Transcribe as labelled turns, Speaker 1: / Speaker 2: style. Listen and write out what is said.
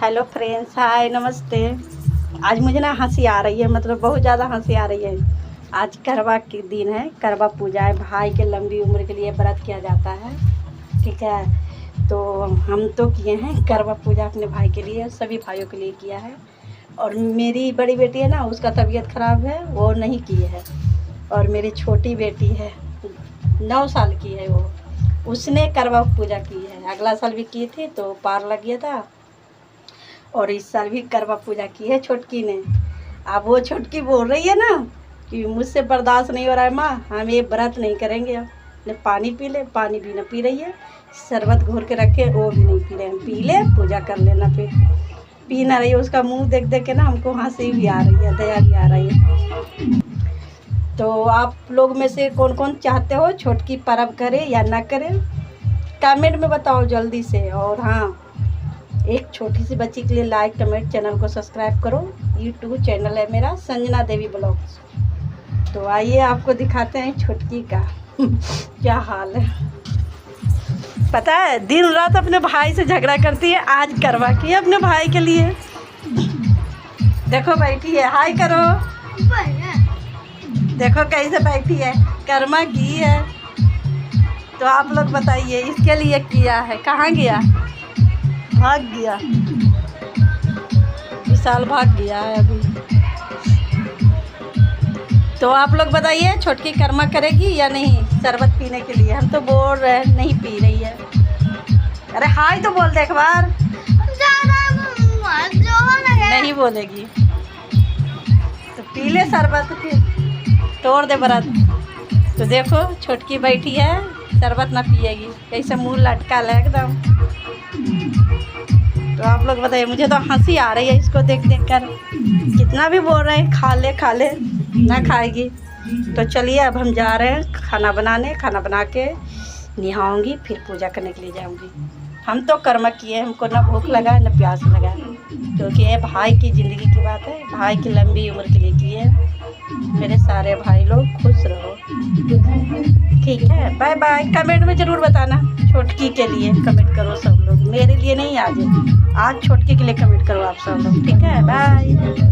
Speaker 1: Hello friends, हाय नमस्ते। आज मुझे ना हंसी आ रही है, मतलब बहुत ज़्यादा हंसी आ रही है। आज करवा के दिन है, करवा पूजा है। भाई के लंबी उम्र के लिए व्रत किया जाता है, ठीक है। तो हम तो किए हैं करवा पूजा अपने भाई के लिए, सभी भाइयों के लिए किया है। और मेरी बड़ी बेटी है ना, उसका तबीयत ख़राब है, वो नहीं की है। और मेरी छोटी बेटी है, 9 साल की है, वो उसने करवा पूजा की है। अगला साल भी की थी तो पार लग गया था, और इस साल भी करवा पूजा की है छोटकी ने। अब वो छोटकी बोल रही है ना कि मुझसे बर्दाश्त नहीं हो रहा है माँ, हम ये व्रत नहीं करेंगे। अब ने पानी पी ले, पानी भी ना पी रही है। शरबत घोर के रखे, वो भी नहीं पी रहे हैं। पी ले, पूजा कर लेना। फिर पी ना रही है। उसका मुंह देख देख के ना हमको हंसी भी आ रही है, दया भी आ रही है। तो आप लोग में से कौन कौन चाहते हो छोटकी पर्व करे या ना करे, कमेंट में बताओ जल्दी से। और हाँ, एक छोटी सी बच्ची के लिए लाइक कमेंट, चैनल को सब्सक्राइब करो। यूट्यूब चैनल है मेरा संजना देवी ब्लॉग्स। तो आइए आपको दिखाते हैं छोटकी का क्या हाल है। पता है, दिन रात अपने भाई से झगड़ा करती है, आज करवा की है अपने भाई के लिए। देखो बैठी है, हाय करो। देखो कैसे बैठी है, कर्मा की है। तो आप लोग बताइए, इसके लिए किया है। कहाँ गया? भाग गया, विशाल भाग गया है अभी। तो आप लोग बताइए, छोटकी कर्मा करेगी या नहीं शरबत पीने के लिए? हम तो बोल रहे हैं नहीं पी रही है। अरे हाय तो बोल दे एक बार। नहीं बोलेगी तो पी ले शरबत, फिर तोड़ दे व्रत। तो देखो छोटकी बैठी है, शरबत ना पिएगी, कैसे मुंह लटका ले एकदम। तो आप लोग बताइए, मुझे तो हंसी आ रही है इसको देख देख कर। कितना भी बोल रहे हैं खा ले, ना खाएगी। तो चलिए अब हम जा रहे हैं खाना बनाने। खाना बना के नहाऊंगी, फिर पूजा करने के लिए जाऊंगी। हम तो कर्म किए, हमको ना भूख लगा है ना प्यास लगा है, क्योंकि ये भाई की ज़िंदगी की बात है। भाई की लंबी उम्र के लिए किए हैं। मेरे सारे भाई लोग खुश रहो, ठीक है। Bye bye. कमेंट में ज़रूर बताना, छोटकी के लिए कमेंट करो सब लोग, मेरे लिए नहीं। आज छोटकी के लिए कमेंट करो आप सब लोग, ठीक है। बाय।